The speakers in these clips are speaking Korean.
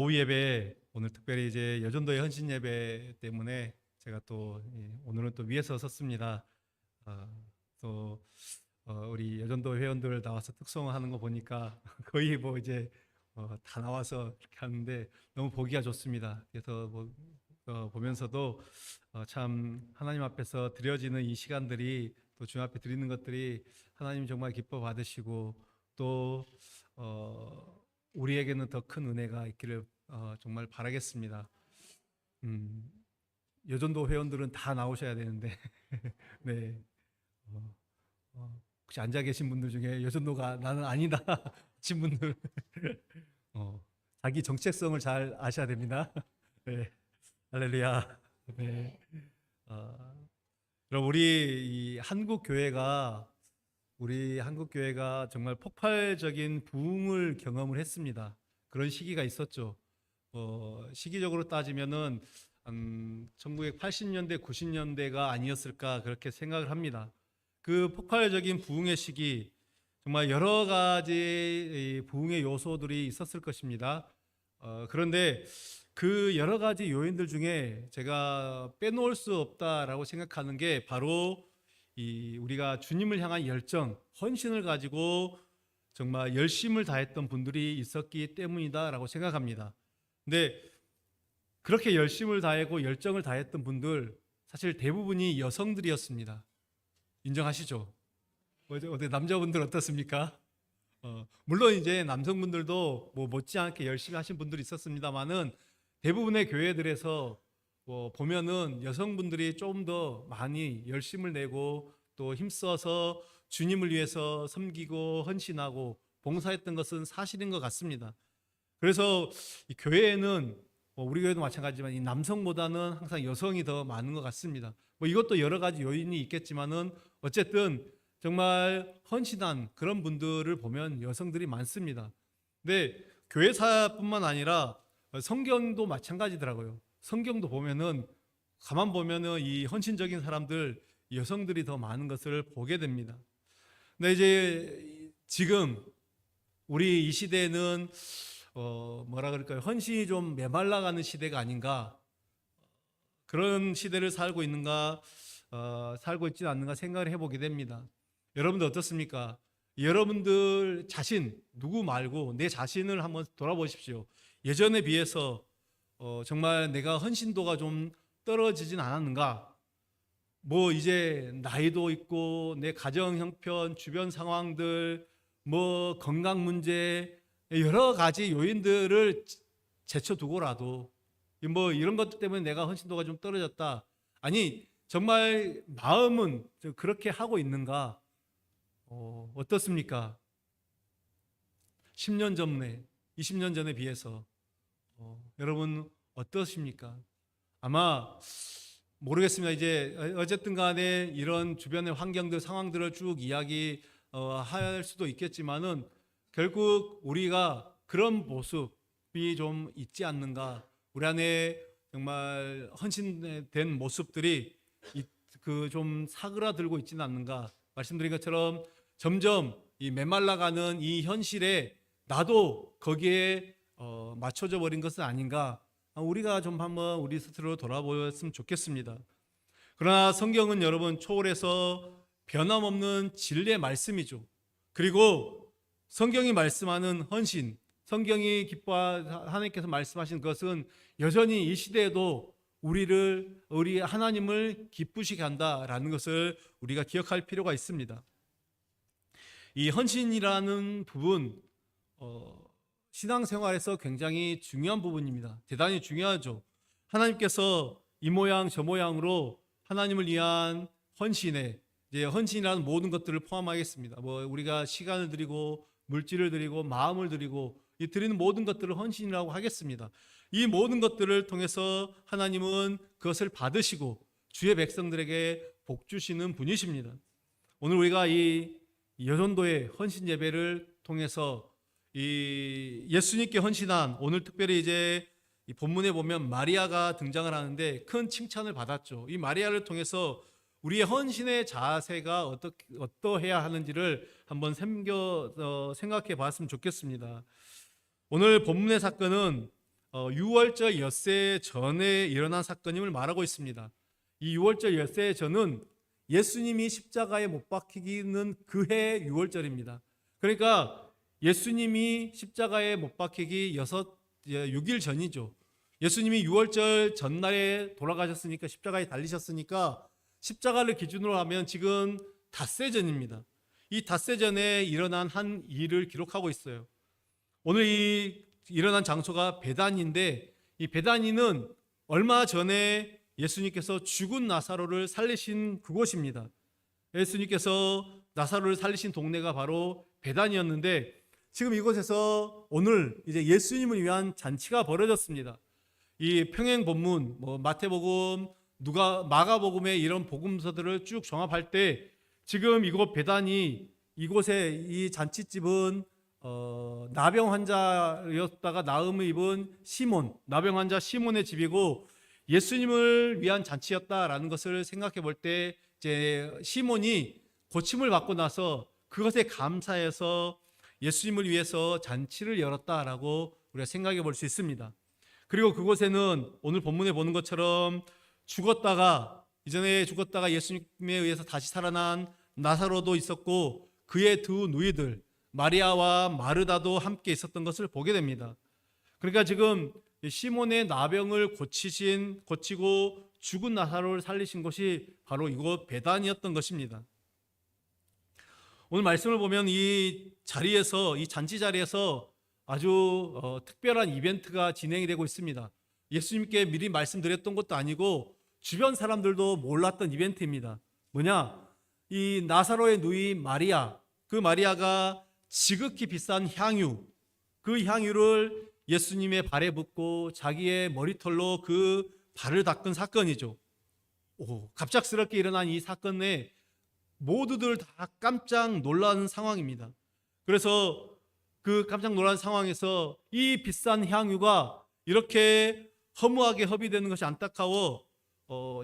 오후 예배 오늘 특별히 이제 여전도의 헌신 예배 때문에 제가 또 오늘은 또 위에서 섰습니다. 또 우리 여전도 회원들 나와서 특송하는 거 보니까 거의 뭐 이제 다 나와서 이렇게 하는데 너무 보기가 좋습니다. 그래서 보면서도 참 하나님 앞에서 드려지는 이 시간들이 또 주님 앞에 드리는 것들이 하나님 정말 기뻐 받으시고 또 우리에게는 더 큰 은혜가 있기를 정말 바라겠습니다. 음, 여전도 회원들은 다 나오셔야 되는데 네. 어, 혹시 앉아 계신 분들 중에 여전도가 나는 아니다 하신 분들 어, 자기 정체성을 잘 아셔야 됩니다. 네. 할렐루야. 네. 그럼 우리 한국 교회가 정말 폭발적인 부흥을 경험을 했습니다. 그런 시기가 있었죠. 시기적으로 따지면은 1980년대, 90년대가 아니었을까 그렇게 생각을 합니다. 그 폭발적인 부흥의 시기, 정말 여러 가지 부흥의 요소들이 있었을 것입니다. 그런데 그 여러 가지 요인들 중에 제가 빼놓을 수 없다라고 생각하는 게 바로 우리가 주님을 향한 열정, 헌신을 가지고 정말 열심을 다했던 분들이 있었기 때문이다라고 생각합니다. 근데 그렇게 열심을 다하고 열정을 다했던 분들 사실 대부분이 여성들이었습니다. 인정하시죠? 어디 남자분들 어떻습니까? 물론 이제 남성분들도 뭐 못지않게 열심히 하신 분들이 있었습니다만은 대부분의 교회들에서 보면은 여성분들이 좀 더 많이 열심을 내고 또 힘써서 주님을 위해서 섬기고 헌신하고 봉사했던 것은 사실인 것 같습니다. 그래서 이 교회에는 우리 교회도 마찬가지지만 이 남성보다는 항상 여성이 더 많은 것 같습니다. 뭐 이것도 여러 가지 요인이 있겠지만은 어쨌든 정말 헌신한 그런 분들을 보면 여성들이 많습니다. 근데 교회사뿐만 아니라 성경도 마찬가지더라고요. 성경도 보면은 가만 보면은 이 헌신적인 사람들 여성들이 더 많은 것을 보게 됩니다. 근데 이제 지금 우리 이 시대는 뭐라 그럴까요? 헌신이 좀 메말라가는 시대가 아닌가 그런 시대를 살고 있지는 않는가 생각을 해보게 됩니다. 여러분들 어떻습니까? 여러분들 자신 누구 말고 내 자신을 한번 돌아보십시오. 예전에 비해서 정말 내가 헌신도가 좀 떨어지진 않았는가? 뭐 이제 나이도 있고 내 가정 형편, 주변 상황들, 뭐 건강 문제 여러 가지 요인들을 제쳐두고라도 뭐 이런 것 때문에 내가 헌신도가 좀 떨어졌다. 아니 정말 마음은 그렇게 하고 있는가? 어떻습니까? 10년 전에, 20년 전에 비해서 여러분 어떠십니까? 아마 모르겠습니다. 이제 어쨌든 간에 이런 주변의 환경들, 상황들을 쭉 이야기할 수도 있겠지만은 결국 우리가 그런 모습이 좀 있지 않는가? 우리 안에 정말 헌신된 모습들이 그 좀 사그라들고 있지는 않는가? 말씀드린 것처럼 점점 이 메말라가는 이 현실에 나도 거기에 맞춰져 버린 것은 아닌가? 우리가 좀 한번 우리 스스로 돌아보았으면 좋겠습니다. 그러나 성경은 여러분 초월해서 변함없는 진리의 말씀이죠. 그리고 성경이 말씀하는 헌신, 성경이 하나님께서 말씀하신 것은 여전히 이 시대에도 우리 하나님을 기쁘시게 한다라는 것을 우리가 기억할 필요가 있습니다. 이 헌신이라는 부분, 신앙생활에서 굉장히 중요한 부분입니다. 대단히 중요하죠. 하나님께서 이 모양 저 모양으로 하나님을 위한 헌신에 이제 헌신이라는 모든 것들을 포함하겠습니다. 뭐 우리가 시간을 드리고 물질을 드리고 마음을 드리고 이 드리는 모든 것들을 헌신이라고 하겠습니다. 이 모든 것들을 통해서 하나님은 그것을 받으시고 주의 백성들에게 복 주시는 분이십니다. 오늘 우리가 이 여전도의 헌신 예배를 통해서 이 예수님께 헌신한 오늘 특별히 이제 이 본문에 보면 마리아가 등장을 하는데 큰 칭찬을 받았죠. 이 마리아를 통해서 우리의 헌신의 자세가 어떠해야 하는지를 한번 생각해 봤으면 좋겠습니다. 오늘 본문의 사건은 유월절 엿새 전에 일어난 사건임을 말하고 있습니다. 이 유월절 엿새 전은 예수님이 십자가에 못 박히기는 그해 유월절입니다. 그러니까 예수님이 십자가에 못 박히기 6일 전이죠. 예수님이 유월절 전날에 돌아가셨으니까, 십자가에 달리셨으니까 십자가를 기준으로 하면 지금 닷새 전입니다. 이 닷새 전에 일어난 한 일을 기록하고 있어요. 오늘 이 일어난 장소가 베다니인데, 이 베다니는 얼마 전에 예수님께서 죽은 나사로를 살리신 그곳입니다. 예수님께서 나사로를 살리신 동네가 바로 베다니였는데, 지금 이곳에서 오늘 이제 예수님을 위한 잔치가 벌어졌습니다. 이 평행 본문, 마태복음, 마가복음의 이런 복음서들을 쭉 종합할 때 지금 이곳 베다니, 이곳에 이 잔치집은 나병 환자였다가 나음을 입은 시몬, 나병 환자 시몬의 집이고, 예수님을 위한 잔치였다라는 것을 생각해 볼 때 이제 시몬이 고침을 받고 나서 그것에 감사해서 예수님을 위해서 잔치를 열었다라고 우리가 생각해 볼 수 있습니다. 그리고 그곳에는 오늘 본문에 보는 것처럼 이전에 죽었다가 예수님에 의해서 다시 살아난 나사로도 있었고, 그의 두 누이들 마리아와 마르다도 함께 있었던 것을 보게 됩니다. 그러니까 지금 시몬의 나병을 고치고 죽은 나사로를 살리신 곳이 바로 이곳 베단이었던 것입니다. 오늘 말씀을 보면 이 잔치 자리에서 아주 특별한 이벤트가 진행이 되고 있습니다. 예수님께 미리 말씀드렸던 것도 아니고 주변 사람들도 몰랐던 이벤트입니다. 뭐냐? 이 나사로의 누이 마리아, 그 마리아가 지극히 비싼 향유, 그 향유를 예수님의 발에 붓고 자기의 머리털로 그 발을 닦은 사건이죠. 갑작스럽게 일어난 이 사건에 모두들 다 깜짝 놀란 상황입니다. 그래서 그 깜짝 놀란 상황에서 이 비싼 향유가 이렇게 허무하게 허비되는 것이 안타까워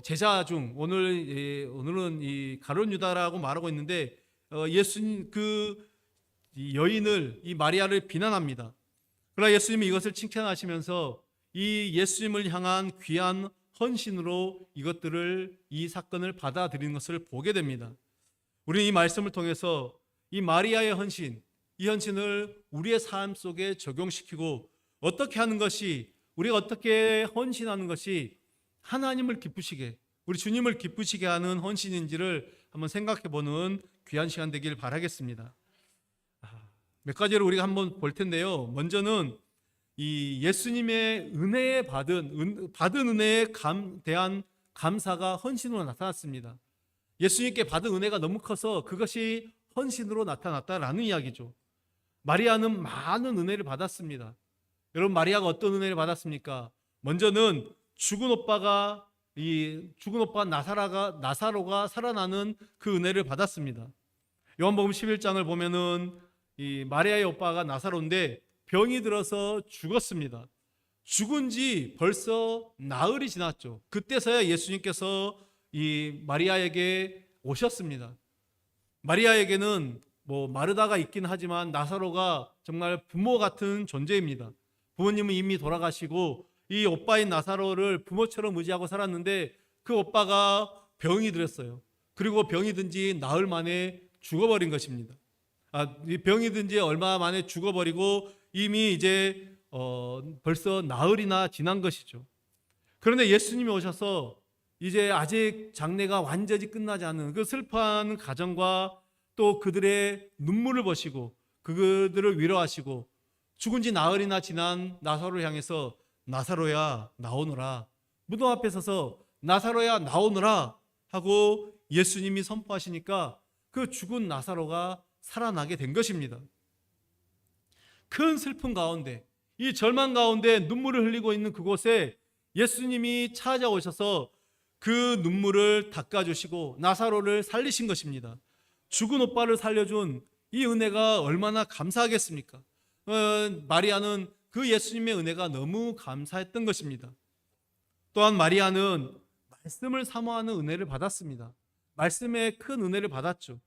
제자 중 오늘은 이 가룟 유다라고 말하고 있는데 예수님 이 여인을, 이 마리아를 비난합니다. 그러나 예수님이 이것을 칭찬하시면서 이 예수님을 향한 귀한 헌신으로 이 사건을 받아들이는 것을 보게 됩니다. 우리는 이 말씀을 통해서 이 마리아의 헌신, 이 헌신을 우리의 삶 속에 적용시키고 우리가 어떻게 헌신하는 것이 하나님을 기쁘시게, 우리 주님을 기쁘시게 하는 헌신인지를 한번 생각해보는 귀한 시간 되길 바라겠습니다. 몇 가지를 우리가 한번 볼 텐데요. 먼저는 이 예수님의 은혜에 받은 은혜에 대한 감사가 헌신으로 나타났습니다. 예수님께 받은 은혜가 너무 커서 그것이 헌신으로 나타났다라는 이야기죠. 마리아는 많은 은혜를 받았습니다. 여러분, 마리아가 어떤 은혜를 받았습니까? 먼저는 죽은 오빠 나사로가 살아나는 그 은혜를 받았습니다. 요한복음 11장을 보면은 이 마리아의 오빠가 나사로인데 병이 들어서 죽었습니다. 죽은 지 벌써 나흘이 지났죠. 그때서야 예수님께서 이 마리아에게 오셨습니다. 마리아에게는 마르다가 있긴 하지만 나사로가 정말 부모 같은 존재입니다. 부모님은 이미 돌아가시고 이 오빠인 나사로를 부모처럼 의지하고 살았는데 그 오빠가 병이 들었어요. 그리고 병이 든 지 나흘 만에 죽어버린 것입니다. 이 병이 든 지 얼마 만에 죽어버리고 이미 이제 벌써 나흘이나 지난 것이죠. 그런데 예수님이 오셔서 이제 아직 장례가 완전히 끝나지 않은 그 슬퍼하는 가정과 또 그들의 눈물을 보시고 그들을 위로하시고 죽은 지 나흘이나 지난 나사로를 향해서 나사로야 나오너라, 무덤 앞에 서서 나사로야 나오너라 하고 예수님이 선포하시니까 그 죽은 나사로가 살아나게 된 것입니다. 큰 슬픔 가운데, 이 절망 가운데 눈물을 흘리고 있는 그곳에 예수님이 찾아오셔서 그 눈물을 닦아주시고 나사로를 살리신 것입니다. 죽은 오빠를 살려준 이 은혜가 얼마나 감사하겠습니까? 마리아는 그 예수님의 은혜가 너무 감사했던 것입니다. 또한 마리아는 말씀을 사모하는 은혜를 받았습니다. 말씀의 큰 은혜를 받았죠.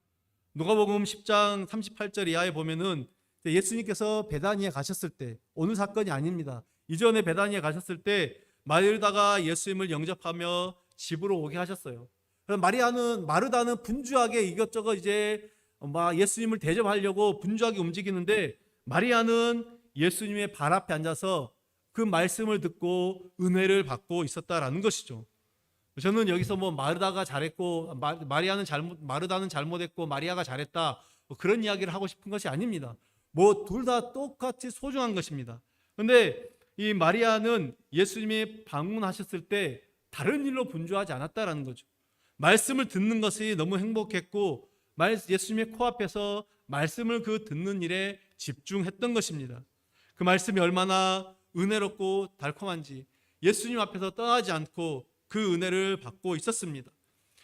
누가복음 10장 38절 이하에 보면은 예수님께서 베다니에 가셨을 때, 오늘 사건이 아닙니다. 이전에 베다니에 가셨을 때 마르다가 예수님을 영접하며 집으로 오게 하셨어요. 마르다는 분주하게 이것저것 이제 막 예수님을 대접하려고 분주하게 움직이는데, 마리아는 예수님의 발 앞에 앉아서 그 말씀을 듣고 은혜를 받고 있었다라는 것이죠. 저는 여기서 뭐 마르다가 잘했고 마르다는 잘못했고 마리아가 잘했다, 뭐 그런 이야기를 하고 싶은 것이 아닙니다. 뭐 둘 다 똑같이 소중한 것입니다. 그런데 이 마리아는 예수님이 방문하셨을 때 다른 일로 분주하지 않았다라는 거죠. 말씀을 듣는 것이 너무 행복했고 예수님의 코앞에서 말씀을 듣는 일에 집중했던 것입니다. 그 말씀이 얼마나 은혜롭고 달콤한지 예수님 앞에서 떠나지 않고 그 은혜를 받고 있었습니다.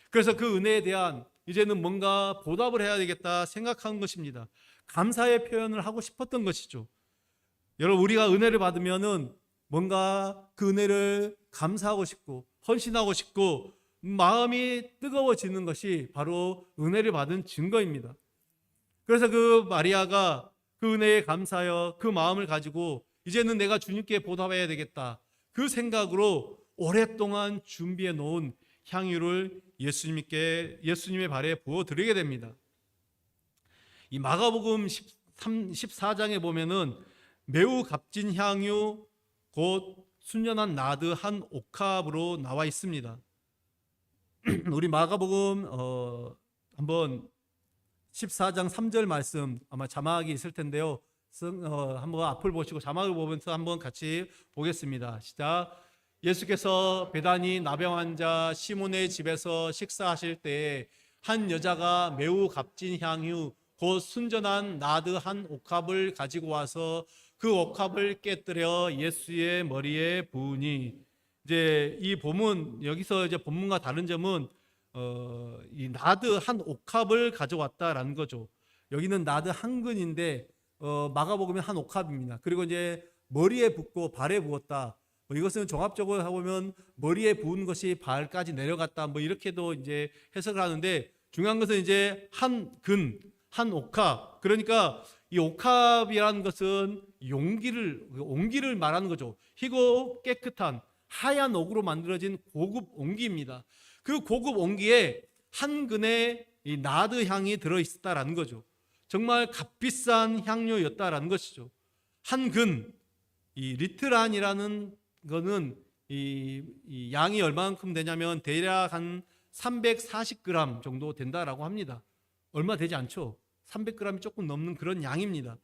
그래서 그 은혜에 대한 이제는 뭔가 보답을 해야 되겠다 생각한 것입니다. 감사의 표현을 하고 싶었던 것이죠. 여러분, 우리가 은혜를 받으면은 뭔가 그 은혜를 감사하고 싶고 헌신하고 싶고 마음이 뜨거워지는 것이 바로 은혜를 받은 증거입니다. 그래서 그 마리아가 그 은혜에 감사하여 그 마음을 가지고 이제는 내가 주님께 보답해야 되겠다, 그 생각으로 오랫동안 준비해 놓은 향유를 예수님의 발에 부어 드리게 됩니다. 이 마가복음 14장에 보면은 매우 값진 향유 곧 순전한 나드 한 옥합으로 나와 있습니다. 우리 마가복음 한번 14장 3절 말씀, 아마 자막이 있을 텐데요. 한번 앞을 보시고 자막을 보면서 한번 같이 보겠습니다. 시작. 예수께서 베다니 나병 환자 시몬의 집에서 식사하실 때에 한 여자가 매우 값진 향유 곧 순전한 나드 한 옥합을 가지고 와서 그 옥합을 깨뜨려 예수의 머리에 부으니, 이제 이 본문, 여기서 이제 본문과 다른 점은 이 나드 한 옥합을 가져왔다라는 거죠. 여기는 나드 한 근인데 마가복음에 한 옥합입니다. 그리고 이제 머리에 붓고 발에 부었다. 이것은 종합적으로 해보면 머리에 부은 것이 발까지 내려갔다, 뭐 이렇게도 이제 해석을 하는데, 중요한 것은 이제 한 근, 한 옥합. 그러니까 이 옥합이라는 것은 옹기를 말하는 거죠. 희고 깨끗한 하얀 옥으로 만들어진 고급 옹기입니다. 그 고급 옹기에 한 근의 이 나드 향이 들어 있었다라는 거죠. 정말 값비싼 향료였다라는 것이죠. 한 근, 이 리트란이라는 거는 이 양이 얼마만큼 되냐면 대략 한 340g 정도 된다라고 합니다. 얼마 되지 않죠. 300g이 조금 넘는 그런 양입니다.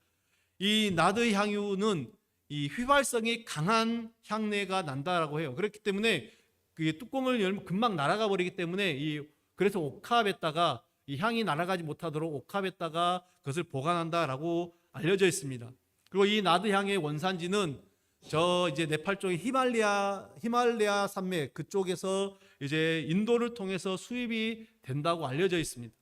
이 나드 향유는 이 휘발성이 강한 향내가 난다라고 해요. 그렇기 때문에 그 뚜껑을 열면 금방 날아가 버리기 때문에 그래서 옥합에다가 이 향이 날아가지 못하도록 옥합에다가 그것을 보관한다라고 알려져 있습니다. 그리고 이 나드 향의 원산지는 저 이제 네팔 쪽의 히말라야 산맥 그쪽에서 이제 인도를 통해서 수입이 된다고 알려져 있습니다.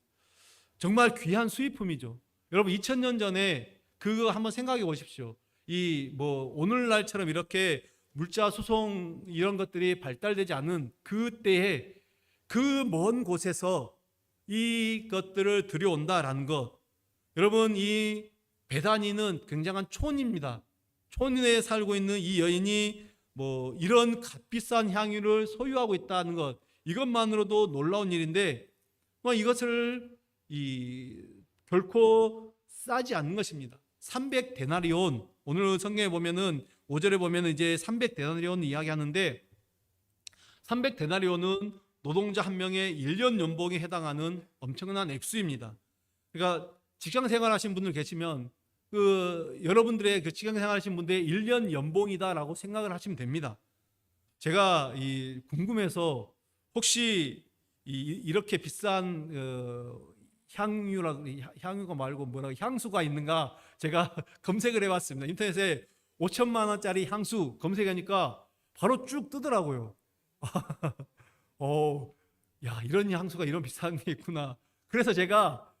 정말 귀한 수입품이죠. 여러분, 2000년 전에 그거 한번 생각해 보십시오. 이 뭐 오늘날처럼 이렇게 물자 수송 이런 것들이 발달되지 않은 그때에 그 먼 곳에서 이것들을 들여온다라는 것. 여러분, 이 베다니는 굉장한 촌입니다. 촌에 살고 있는 이 여인이 뭐 이런 값비싼 향유를 소유하고 있다는 것, 이것만으로도 놀라운 일인데 이것을 결코 싸지 않는 것입니다. 300데나리온, 오늘 성경에 보면은 5절에 보면은 이제 300데나리온 이야기하는데, 300데나리온은 노동자 한 명의 1년 연봉에 해당하는 엄청난 액수입니다. 그러니까 직장 생활하신 분들 계시면 여러분들의 그 직장 생활하신 분들의 1년 연봉이다라고 생각을 하시면 됩니다. 제가 궁금해서 혹시 이렇게 비싼 향유가 말고 향수가 있는가 제가 검색을 해봤습니다. 인터넷에 5천만 원짜리 향수 검색하니까 바로 쭉 뜨더라고요. 야, 이런 향수가 이런 비싼 게 있구나. 그래서 제가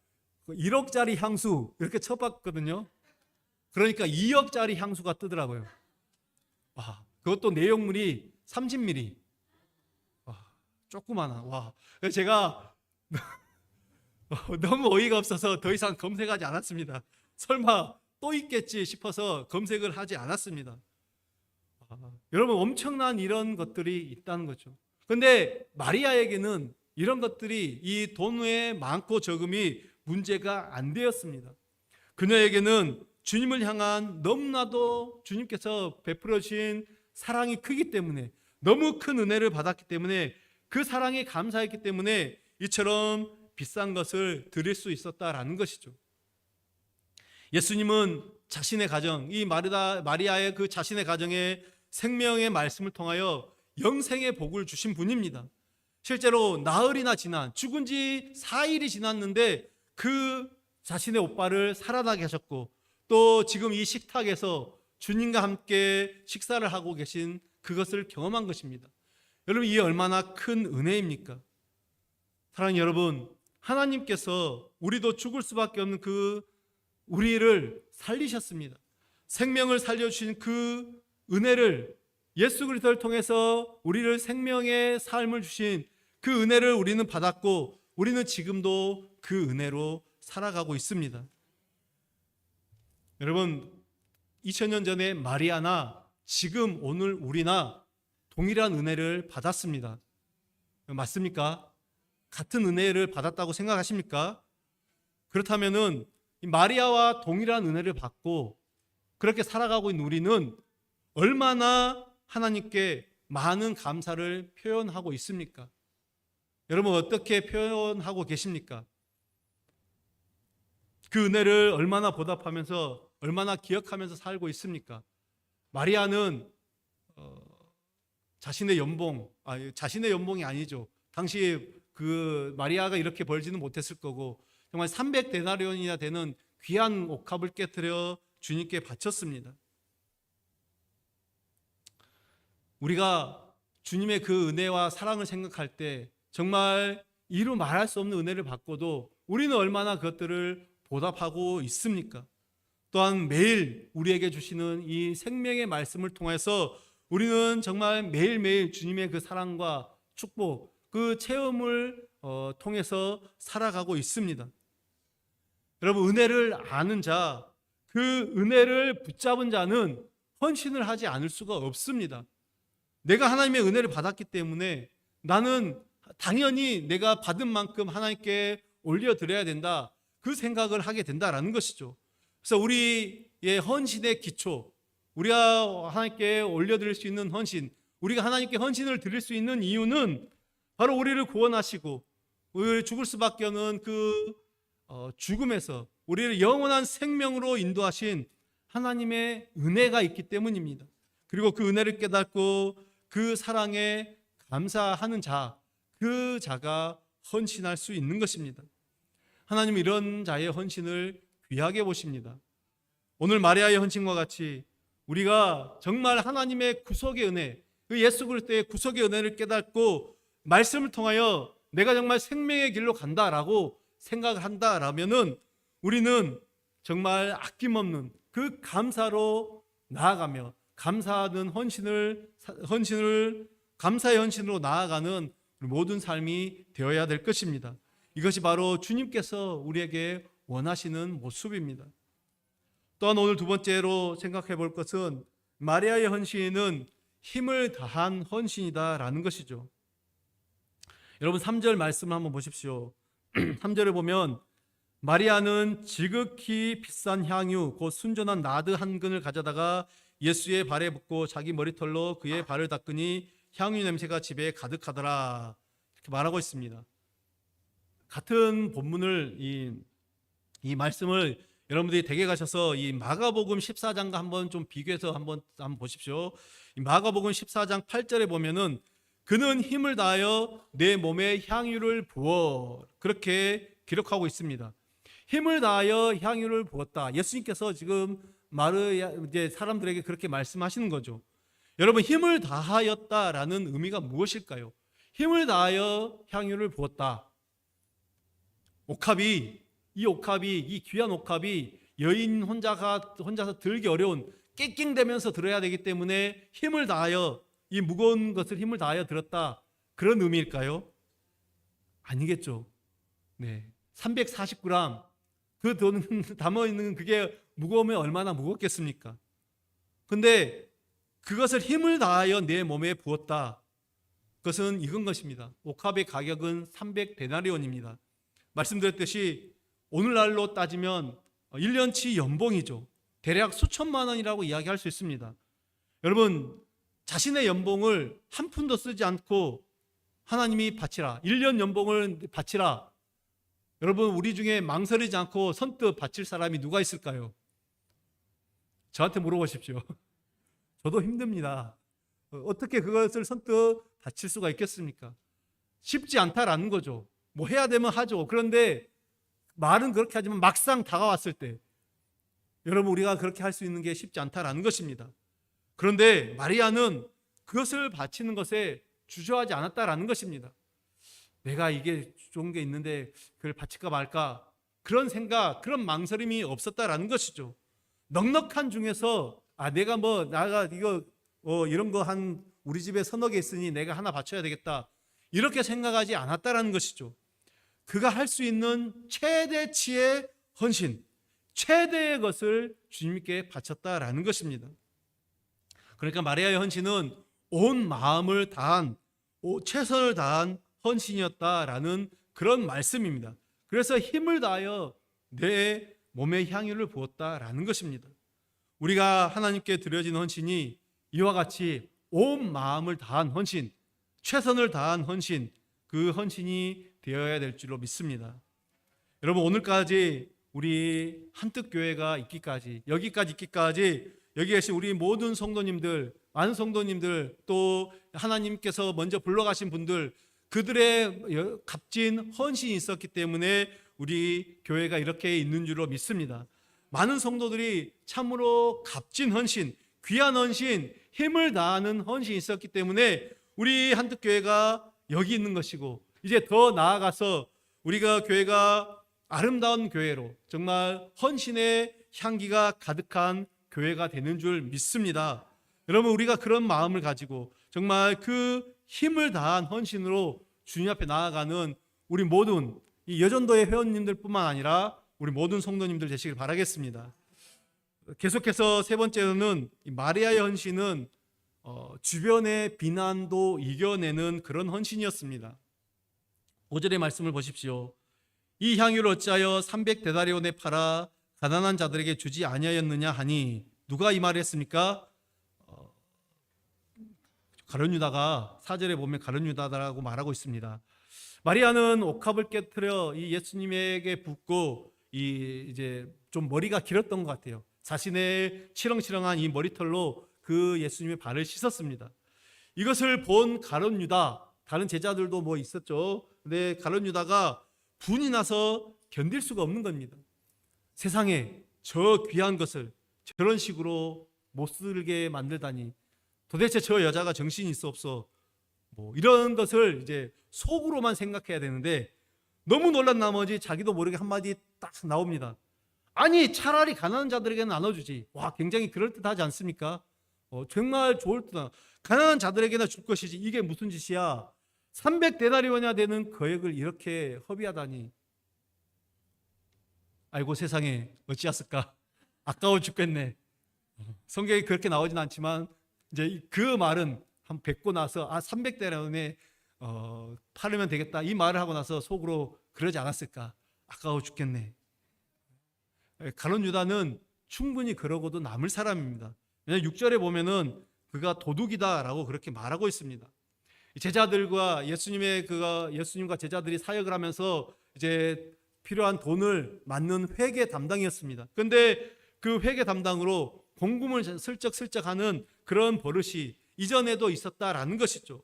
1억짜리 향수 이렇게 쳐봤거든요. 그러니까 2억짜리 향수가 뜨더라고요. 와, 그것도 내용물이 30ml. 와, 조그마한. 와, 그래서 제가 너무 어이가 없어서 더 이상 검색하지 않았습니다. 설마 또 있겠지 싶어서 검색을 하지 않았습니다. 여러분 엄청난 이런 것들이 있다는 거죠. 그런데 마리아에게는 이런 것들이 이 돈의 많고 적음이 문제가 안 되었습니다. 그녀에게는 주님을 향한 너무나도 주님께서 베풀어 주신 사랑이 크기 때문에, 너무 큰 은혜를 받았기 때문에, 그 사랑에 감사했기 때문에 이처럼 비싼 것을 드릴 수 있었다라는 것이죠. 예수님은 자신의 가정, 이 마리아의 그 자신의 가정에 생명의 말씀을 통하여 영생의 복을 주신 분입니다. 실제로 나흘이나 지난, 죽은 지 4일이 지났는데 그 자신의 오빠를 살아나게 하셨고, 또 지금 이 식탁에서 주님과 함께 식사를 하고 계신 그것을 경험한 것입니다. 여러분, 이게 얼마나 큰 은혜입니까? 사랑하는 여러분, 하나님께서 우리도 죽을 수밖에 없는 그 우리를 살리셨습니다. 생명을 살려주신 그 은혜를, 예수 그리스도를 통해서 우리를 생명의 삶을 주신 그 은혜를 우리는 받았고, 우리는 지금도 그 은혜로 살아가고 있습니다. 여러분, 2000년 전에 마리아나 지금 오늘 우리나 동일한 은혜를 받았습니다. 맞습니까? 같은 은혜를 받았다고 생각하십니까? 그렇다면은 마리아와 동일한 은혜를 받고 그렇게 살아가고 있는 우리는 얼마나 하나님께 많은 감사를 표현하고 있습니까? 여러분, 어떻게 표현하고 계십니까? 그 은혜를 얼마나 보답하면서, 얼마나 기억하면서 살고 있습니까? 마리아는 자신의 연봉이 아니죠. 당시 그 마리아가 이렇게 벌지는 못했을 거고, 정말 300데나리온이나 되는 귀한 옥합을 깨뜨려 주님께 바쳤습니다. 우리가 주님의 그 은혜와 사랑을 생각할 때 정말 이루 말할 수 없는 은혜를 받고도 우리는 얼마나 그것들을 보답하고 있습니까? 또한 매일 우리에게 주시는 이 생명의 말씀을 통해서 우리는 정말 매일매일 주님의 그 사랑과 축복, 그 체험을 통해서 살아가고 있습니다. 여러분, 은혜를 아는 자, 그 은혜를 붙잡은 자는 헌신을 하지 않을 수가 없습니다. 내가 하나님의 은혜를 받았기 때문에 나는 당연히 내가 받은 만큼 하나님께 올려드려야 된다, 그 생각을 하게 된다라는 것이죠. 그래서 우리의 헌신의 기초, 우리가 하나님께 올려드릴 수 있는 헌신, 우리가 하나님께 헌신을 드릴 수 있는 이유는 바로 우리를 구원하시고 우리를 죽을 수밖에 없는 그 죽음에서 우리를 영원한 생명으로 인도하신 하나님의 은혜가 있기 때문입니다. 그리고 그 은혜를 깨닫고 그 사랑에 감사하는 자, 그 자가 헌신할 수 있는 것입니다. 하나님은 이런 자의 헌신을 귀하게 보십니다. 오늘 마리아의 헌신과 같이 우리가 정말 하나님의 구속의 은혜, 그 예수 그리스도의 구속의 은혜를 깨닫고 말씀을 통하여 내가 정말 생명의 길로 간다라고 생각을 한다라면은 우리는 정말 아낌없는 그 감사로 나아가며 감사하는 감사의 헌신으로 나아가는 모든 삶이 되어야 될 것입니다. 이것이 바로 주님께서 우리에게 원하시는 모습입니다. 또한 오늘 두 번째로 생각해 볼 것은 마리아의 헌신은 힘을 다한 헌신이다라는 것이죠. 여러분, 3절 말씀을 한번 보십시오. 3절을 보면 마리아는 지극히 비싼 향유 곧 순전한 나드 한 근을 가져다가 예수의 발에 붓고 자기 머리털로 그의 발을 닦으니 향유 냄새가 집에 가득하더라, 이렇게 말하고 있습니다. 같은 본문을 이 말씀을 여러분들이 댁에 가셔서 이 마가복음 14장과 한번 좀 비교해서 한번 보십시오. 이 마가복음 14장 8절에 보면은 그는 힘을 다하여 내 몸에 향유를 부어, 그렇게 기록하고 있습니다. 힘을 다하여 향유를 부었다. 예수님께서 지금 이제 사람들에게 그렇게 말씀하시는 거죠. 여러분, 힘을 다하였다라는 의미가 무엇일까요? 힘을 다하여 향유를 부었다. 이 귀한 옥합이 여인 혼자서 들기 어려운, 낑낑대면서 들어야 되기 때문에 힘을 다하여, 이 무거운 것을 힘을 다하여 들었다, 그런 의미일까요? 아니겠죠. 네, 340g 그 돈 담아있는 그게 무거우면 얼마나 무겁겠습니까? 근데 그것을 힘을 다하여 내 몸에 부었다. 그것은 익은 것입니다. 옥합의 가격은 300데나리온입니다. 말씀드렸듯이 오늘날로 따지면 1년치 연봉이죠. 대략 수천만 원이라고 이야기할 수 있습니다. 여러분, 자신의 연봉을 한 푼도 쓰지 않고 하나님이 바치라, 1년 연봉을 바치라. 여러분, 우리 중에 망설이지 않고 선뜻 바칠 사람이 누가 있을까요? 저한테 물어보십시오. 저도 힘듭니다. 어떻게 그것을 선뜻 바칠 수가 있겠습니까? 쉽지 않다라는 거죠. 뭐 해야 되면 하죠. 그런데 말은 그렇게 하지만 막상 다가왔을 때 여러분, 우리가 그렇게 할 수 있는 게 쉽지 않다라는 것입니다. 그런데 마리아는 그것을 바치는 것에 주저하지 않았다라는 것입니다. 내가 이게 좋은 게 있는데 그걸 바칠까 말까, 그런 생각, 그런 망설임이 없었다라는 것이죠. 넉넉한 중에서 내가 이거 이런 거 한 우리 집에 서너 개 있으니 내가 하나 바쳐야 되겠다, 이렇게 생각하지 않았다라는 것이죠. 그가 할 수 있는 최대치의 헌신, 최대의 것을 주님께 바쳤다라는 것입니다. 그러니까 마리아의 헌신은 온 마음을 다한, 최선을 다한 헌신이었다라는 그런 말씀입니다. 그래서 힘을 다하여 내 몸에 향유를 부었다라는 것입니다. 우리가 하나님께 드려진 헌신이 이와 같이 온 마음을 다한 헌신, 최선을 다한 헌신, 그 헌신이 되어야 될 줄로 믿습니다. 여러분, 오늘까지 우리 한뜻교회가 있기까지, 여기까지 있기까지 여기 계신 우리 모든 성도님들, 많은 성도님들, 또 하나님께서 먼저 불러가신 분들, 그들의 값진 헌신이 있었기 때문에 우리 교회가 이렇게 있는 줄로 믿습니다. 많은 성도들이 참으로 값진 헌신, 귀한 헌신, 힘을 다하는 헌신이 있었기 때문에 우리 한뜻교회가 여기 있는 것이고, 이제 더 나아가서 우리가 교회가 아름다운 교회로, 정말 헌신의 향기가 가득한 교회가 되는 줄 믿습니다. 여러분, 우리가 그런 마음을 가지고 정말 그 힘을 다한 헌신으로 주님 앞에 나아가는 우리 모든 이 여전도의 회원님들 뿐만 아니라 우리 모든 성도님들 되시길 바라겠습니다. 계속해서 세 번째로는 마리아의 헌신은 주변의 비난도 이겨내는 그런 헌신이었습니다. 5절의 말씀을 보십시오. 이 향유를 어찌하여 300데나리온에 팔아 가난한 자들에게 주지 아니하였느냐 하니, 누가 이 말을 했습니까? 가룟 유다가, 4절에 보면 가룟 유다라고 말하고 있습니다. 마리아는 옥합을 깨트려 이 예수님에게 붓고 이제 좀 머리가 길었던 것 같아요. 자신의 치렁치렁한 이 머리털로 그 예수님의 발을 씻었습니다. 이것을 본 가룟 유다, 다른 제자들도 뭐 있었죠. 근데 가룟 유다가 분이 나서 견딜 수가 없는 겁니다. 세상에 저 귀한 것을 저런 식으로 못 쓰게 만들다니, 도대체 저 여자가 정신이 있어 없어, 뭐 이런 것을 이제 속으로만 생각해야 되는데, 너무 놀란 나머지 자기도 모르게 한마디 딱 나옵니다. 아니, 차라리 가난한 자들에게는 나눠주지. 와, 굉장히 그럴듯하지 않습니까? 정말 좋을 듯한, 가난한 자들에게나 줄 것이지, 이게 무슨 짓이야. 300데나리온이나 되는 거액을 이렇게 허비하다니. 아이고 세상에, 어찌하였을까. 아까워 죽겠네. 성경에 그렇게 나오진 않지만 이제 그 말은 한 뱉고 나서 300데나리온에 팔으면 되겠다, 이 말을 하고 나서 속으로 그러지 않았을까. 아까워 죽겠네. 가룟 유다는 충분히 그러고도 남을 사람입니다. 왜냐하면 6절에 보면은 그가 도둑이다라고 그렇게 말하고 있습니다. 제자들과 예수님과 제자들이 사역을 하면서 이제 필요한 돈을 맞는 회계 담당이었습니다. 그런데 그 회계 담당으로 공금을 슬쩍슬쩍 하는 그런 버릇이 이전에도 있었다라는 것이죠.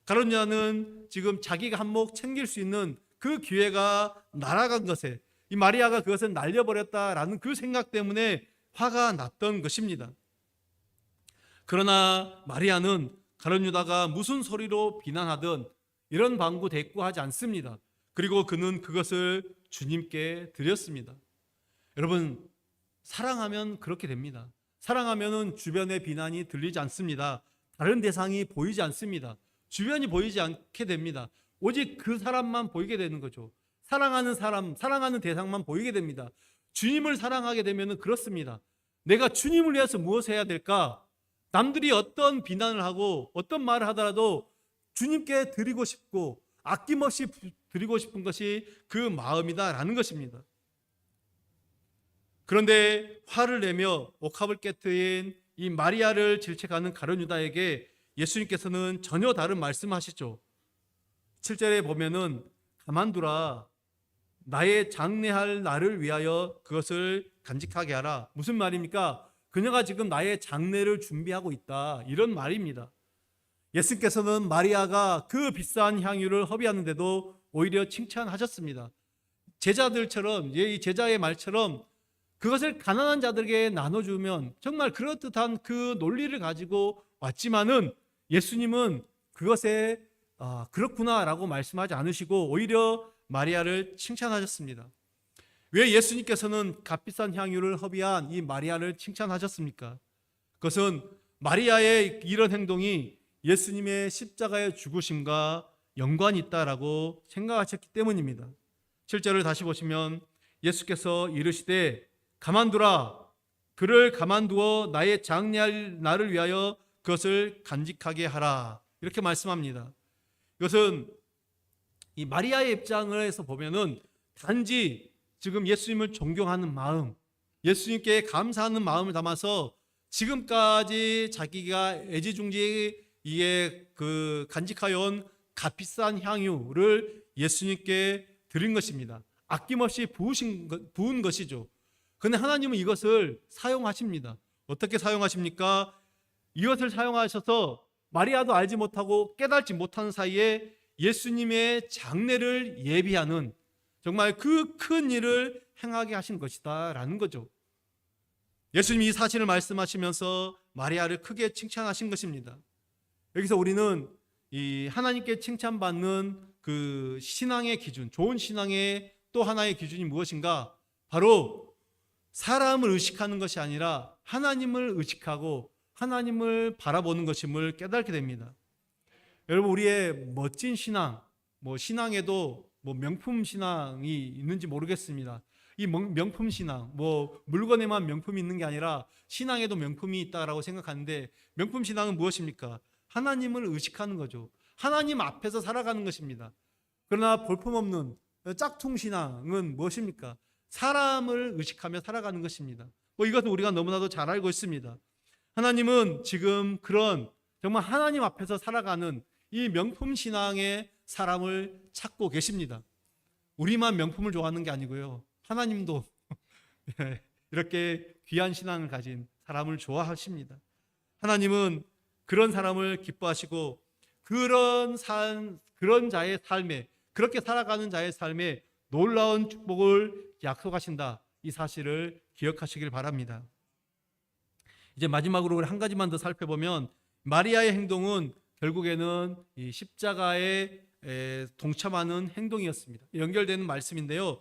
가룟 유다는 지금 자기가 한몫 챙길 수 있는 그 기회가 날아간 것에, 이 마리아가 그것을 날려버렸다라는 그 생각 때문에 화가 났던 것입니다. 그러나 마리아는 가룟 유다가 무슨 소리로 비난하든 이런 방구 대꾸하지 않습니다. 그리고 그는 그것을 주님께 드렸습니다. 여러분, 사랑하면 그렇게 됩니다. 사랑하면은 주변의 비난이 들리지 않습니다. 다른 대상이 보이지 않습니다. 주변이 보이지 않게 됩니다. 오직 그 사람만 보이게 되는 거죠. 사랑하는 사람, 사랑하는 대상만 보이게 됩니다. 주님을 사랑하게 되면 그렇습니다. 내가 주님을 위해서 무엇을 해야 될까? 남들이 어떤 비난을 하고 어떤 말을 하더라도 주님께 드리고 싶고 아낌없이 드리고 싶은 것이 그 마음이다라는 것입니다. 그런데 화를 내며 옥합을 깨트린 이 마리아를 질책하는 가룟 유다에게 예수님께서는 전혀 다른 말씀하시죠. 7절에 보면은 가만두라, 나의 장례할 날을 위하여 그것을 간직하게 하라. 무슨 말입니까? 그녀가 지금 나의 장례를 준비하고 있다, 이런 말입니다. 예수님께서는 마리아가 그 비싼 향유를 허비하는데도 오히려 칭찬하셨습니다. 제자들처럼, 이 제자의 말처럼 그것을 가난한 자들에게 나눠주면 정말 그럴듯한 그 논리를 가지고 왔지만은 예수님은 그것에 그렇구나라고 말씀하지 않으시고 오히려 마리아를 칭찬하셨습니다. 왜 예수님께서는 값비싼 향유를 허비한 이 마리아를 칭찬하셨습니까? 그것은 마리아의 이런 행동이 예수님의 십자가의 죽으심과 연관이 있다라고 생각하셨기 때문입니다. 7절을 다시 보시면 예수께서 이르시되 가만두라, 그를 가만두어 나의 장례할 날을 위하여 그것을 간직하게 하라, 이렇게 말씀합니다. 이것은 이 마리아의 입장에서 보면은 단지 지금 예수님을 존경하는 마음, 예수님께 감사하는 마음을 담아서 지금까지 자기가 애지중지에 간직하여 온 값비싼 향유를 예수님께 드린 것입니다. 아낌없이 부은 것이죠. 그런데 하나님은 이것을 사용하십니다. 어떻게 사용하십니까? 이것을 사용하셔서 마리아도 알지 못하고 깨닫지 못하는 사이에 예수님의 장례를 예비하는 정말 그 큰 일을 행하게 하신 것이다 라는 거죠. 예수님이 이 사실을 말씀하시면서 마리아를 크게 칭찬하신 것입니다. 여기서 우리는 이 하나님께 칭찬받는 그 신앙의 기준, 좋은 신앙의 또 하나의 기준이 무엇인가? 바로 사람을 의식하는 것이 아니라 하나님을 의식하고 하나님을 바라보는 것임을 깨닫게 됩니다. 여러분, 우리의 멋진 신앙, 신앙에도 명품 신앙이 있는지 모르겠습니다. 이 명품 신앙, 물건에만 명품이 있는 게 아니라 신앙에도 명품이 있다라고 생각하는데, 명품 신앙은 무엇입니까? 하나님을 의식하는 거죠. 하나님 앞에서 살아가는 것입니다. 그러나 볼품없는 짝퉁 신앙은 무엇입니까? 사람을 의식하며 살아가는 것입니다. 이것은 우리가 너무나도 잘 알고 있습니다. 하나님은 지금 그런 정말 하나님 앞에서 살아가는 이 명품 신앙의 사람을 찾고 계십니다. 우리만 명품을 좋아하는 게 아니고요, 하나님도 이렇게 귀한 신앙을 가진 사람을 좋아하십니다. 하나님은 그런 사람을 기뻐하시고 그런 자의 삶에, 그렇게 살아가는 자의 삶에 놀라운 축복을 약속하신다, 이 사실을 기억하시길 바랍니다. 이제 마지막으로 우리 한 가지만 더 살펴보면 마리아의 행동은 결국에는 이 십자가에 동참하는 행동이었습니다. 연결되는 말씀인데요,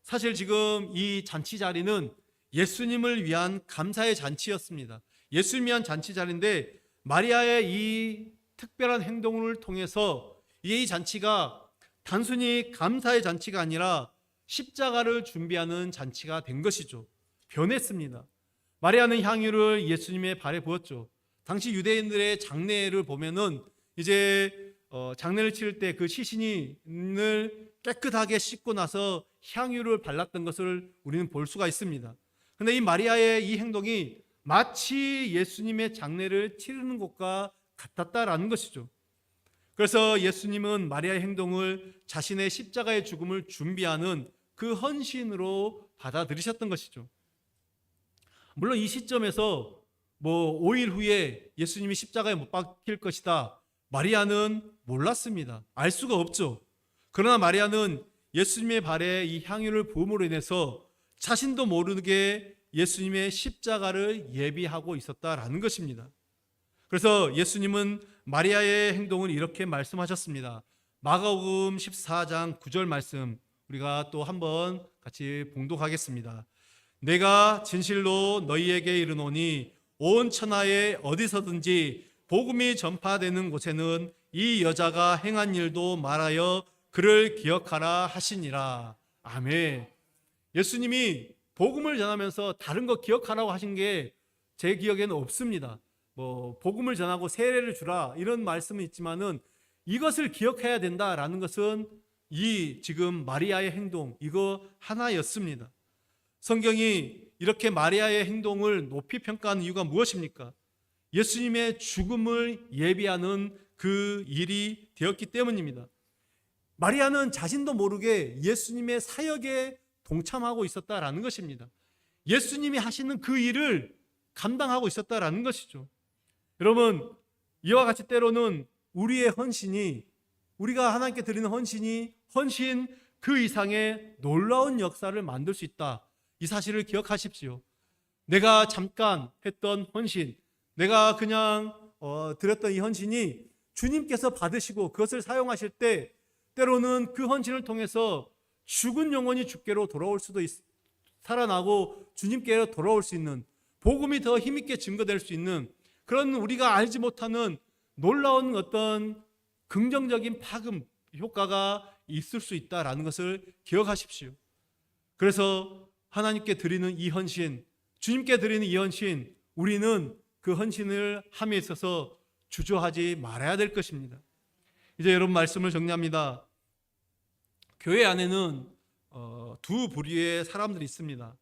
사실 지금 이 잔치 자리는 예수님을 위한 감사의 잔치였습니다. 예수님을 위한 잔치 자리인데 마리아의 이 특별한 행동을 통해서 이 잔치가 단순히 감사의 잔치가 아니라 십자가를 준비하는 잔치가 된 것이죠. 변했습니다. 마리아는 향유를 예수님의 발에 부었죠. 당시 유대인들의 장례를 보면은 이제 장례를 치를 때 그 시신을 깨끗하게 씻고 나서 향유를 발랐던 것을 우리는 볼 수가 있습니다. 그런데 이 마리아의 이 행동이 마치 예수님의 장례를 치르는 것과 같았다라는 것이죠. 그래서 예수님은 마리아의 행동을 자신의 십자가의 죽음을 준비하는 그 헌신으로 받아들이셨던 것이죠. 물론 이 시점에서 5일 후에 예수님이 십자가에 못 박힐 것이다, 마리아는 몰랐습니다. 알 수가 없죠. 그러나 마리아는 예수님의 발에 이 향유를 부음으로 인해서 자신도 모르게 예수님의 십자가를 예비하고 있었다라는 것입니다. 그래서 예수님은 마리아의 행동을 이렇게 말씀하셨습니다. 마가복음 14장 9절 말씀 우리가 또 한번 같이 봉독하겠습니다. 내가 진실로 너희에게 이르노니 온 천하에 어디서든지 복음이 전파되는 곳에는 이 여자가 행한 일도 말하여 그를 기억하라 하시니라. 아멘. 예수님이 복음을 전하면서 다른 거 기억하라고 하신 게 제 기억에는 없습니다. 뭐 복음을 전하고 세례를 주라 이런 말씀은 있지만은 이것을 기억해야 된다라는 것은 이 지금 마리아의 행동 이거 하나였습니다. 성경이 이렇게 마리아의 행동을 높이 평가하는 이유가 무엇입니까? 예수님의 죽음을 예비하는 그 일이 되었기 때문입니다. 마리아는 자신도 모르게 예수님의 사역에 동참하고 있었다라는 것입니다. 예수님이 하시는 그 일을 감당하고 있었다라는 것이죠. 여러분, 이와 같이 때로는 우리의 헌신이, 우리가 하나님께 드리는 헌신이 헌신 그 이상의 놀라운 역사를 만들 수 있다. 이 사실을 기억하십시오. 내가 잠깐 했던 헌신, 내가 그냥 드렸던 이 헌신이 주님께서 받으시고 그것을 사용하실 때 때로는 그 헌신을 통해서 죽은 영혼이 주께로 돌아올 수도 살아나고 주님께로 돌아올 수 있는, 복음이 더 힘있게 증거될 수 있는 그런 우리가 알지 못하는 놀라운 어떤 긍정적인 파급 효과가 있을 수 있다라는 것을 기억하십시오. 그래서 하나님께 드리는 이 헌신, 주님께 드리는 이 헌신, 우리는 그 헌신을 함에 있어서 주저하지 말아야 될 것입니다. 이제 여러분 말씀을 정리합니다. 교회 안에는 두 부류의 사람들이 있습니다.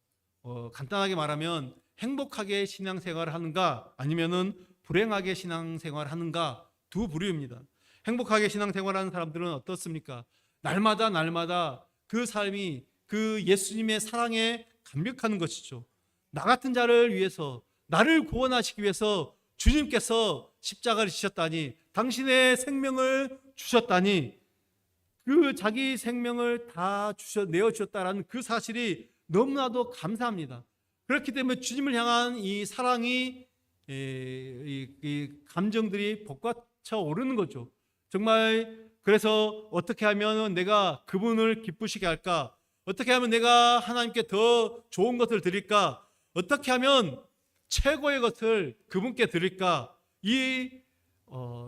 간단하게 말하면 행복하게 신앙생활을 하는가 아니면은 불행하게 신앙생활을 하는가, 두 부류입니다. 행복하게 신앙생활하는 사람들은 어떻습니까? 날마다 그 삶이 그 예수님의 사랑에 감격하는 것이죠. 나 같은 자를 위해서, 나를 구원하시기 위해서 주님께서 십자가를 지셨다니, 당신의 생명을 주셨다니, 그 자기 생명을 다 내어주셨다라는 그 사실이 너무나도 감사합니다. 그렇기 때문에 주님을 향한 이 사랑이, 이 감정들이 벅받쳐 오르는 거죠. 정말 그래서 어떻게 하면 내가 그분을 기쁘시게 할까? 어떻게 하면 내가 하나님께 더 좋은 것을 드릴까? 어떻게 하면 최고의 것을 그분께 드릴까? 이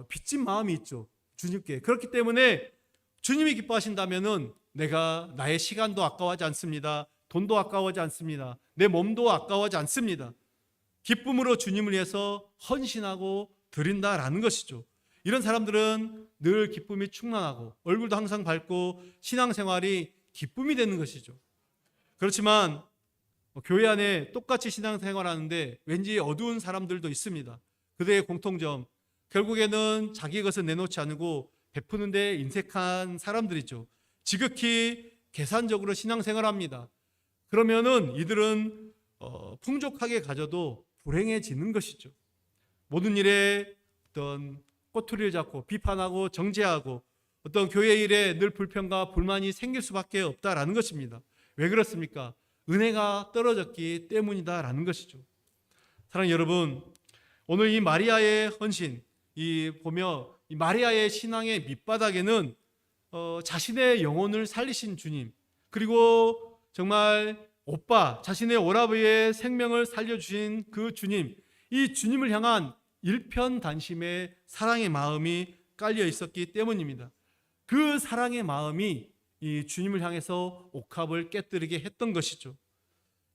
빚진 마음이 있죠, 주님께. 그렇기 때문에 주님이 기뻐하신다면은 내가 나의 시간도 아까워하지 않습니다. 돈도 아까워하지 않습니다. 내 몸도 아까워하지 않습니다. 기쁨으로 주님을 위해서 헌신하고 드린다라는 것이죠. 이런 사람들은 늘 기쁨이 충만하고 얼굴도 항상 밝고 신앙생활이 기쁨이 되는 것이죠. 그렇지만 교회 안에 똑같이 신앙생활하는데 왠지 어두운 사람들도 있습니다. 그들의 공통점, 결국에는 자기 것을 내놓지 않고 베푸는 데 인색한 사람들이죠. 지극히 계산적으로 신앙생활합니다. 그러면은 이들은 풍족하게 가져도 불행해지는 것이죠. 모든 일에 어떤 꼬투리를 잡고 비판하고 정죄하고 어떤 교회 일에 늘 불평과 불만이 생길 수밖에 없다라는 것입니다. 왜 그렇습니까? 은혜가 떨어졌기 때문이다라는 것이죠. 사랑하는 여러분, 오늘 이 마리아의 헌신, 이 마리아의 신앙의 밑바닥에는 자신의 영혼을 살리신 주님, 그리고 정말 자신의 오라버니의 생명을 살려주신 그 주님, 이 주님을 향한 일편단심의 사랑의 마음이 깔려 있었기 때문입니다. 그 사랑의 마음이 이 주님을 향해서 옥합을 깨뜨리게 했던 것이죠.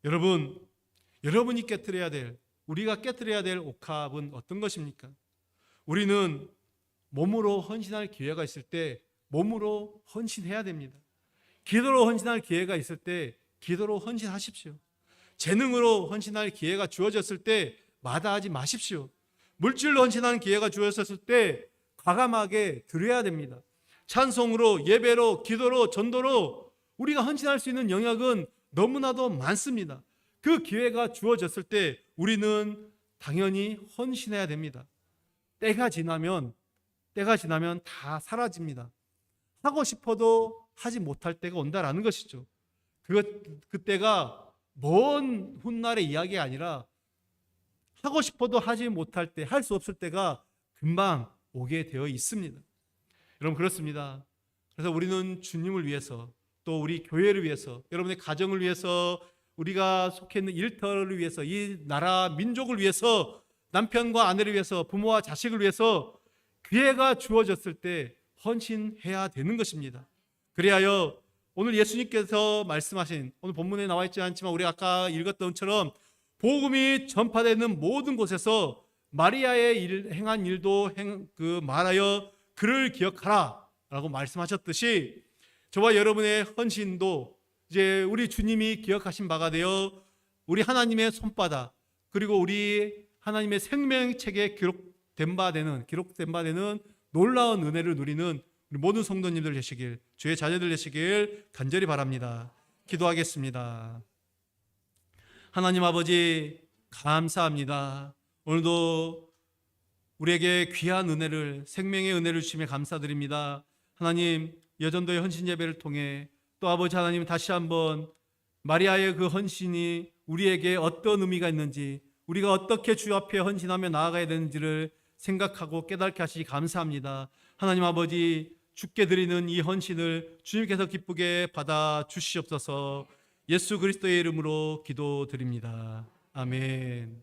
여러분이 깨뜨려야 될, 우리가 깨뜨려야 될 옥합은 어떤 것입니까? 우리는 몸으로 헌신할 기회가 있을 때 몸으로 헌신해야 됩니다. 기도로 헌신할 기회가 있을 때 기도로 헌신하십시오. 재능으로 헌신할 기회가 주어졌을 때 마다하지 마십시오. 물질로 헌신하는 기회가 주어졌을 때 과감하게 드려야 됩니다. 찬송으로, 예배로, 기도로, 전도로 우리가 헌신할 수 있는 영역은 너무나도 많습니다. 그 기회가 주어졌을 때 우리는 당연히 헌신해야 됩니다. 때가 지나면 다 사라집니다. 하고 싶어도 하지 못할 때가 온다라는 것이죠. 그때가 먼 훗날의 이야기가 아니라 하고 싶어도 하지 못할 때, 할 수 없을 때가 금방 오게 되어 있습니다. 여러분, 그렇습니다. 그래서 우리는 주님을 위해서, 또 우리 교회를 위해서, 여러분의 가정을 위해서, 우리가 속해 있는 일터를 위해서, 이 나라 민족을 위해서, 남편과 아내를 위해서, 부모와 자식을 위해서 기회가 주어졌을 때 헌신해야 되는 것입니다. 그리하여 오늘 예수님께서 말씀하신, 오늘 본문에 나와 있지 않지만 우리 아까 읽었던 것처럼 복음이 전파되는 모든 곳에서 마리아의 행한 일도 말하여 그를 기억하라 라고 말씀하셨듯이 저와 여러분의 헌신도 이제 우리 주님이 기억하신 바가 되어 우리 하나님의 손바닥 그리고 우리 하나님의 생명책에 기록된 바 되는 놀라운 은혜를 누리는 우리 모든 성도님들 되시길, 주의 자녀들 되시길 간절히 바랍니다. 기도하겠습니다. 하나님 아버지 감사합니다. 오늘도 우리에게 귀한 은혜를, 생명의 은혜를 주시며 감사드립니다. 하나님, 여전도의 헌신 예배를 통해 또 아버지 하나님 다시 한번 마리아의 그 헌신이 우리에게 어떤 의미가 있는지, 우리가 어떻게 주 앞에 헌신하며 나아가야 되는지를 생각하고 깨닫게 하시기 감사합니다. 하나님 아버지, 주께 드리는 이 헌신을 주님께서 기쁘게 받아 주시옵소서. 예수 그리스도의 이름으로 기도드립니다. 아멘.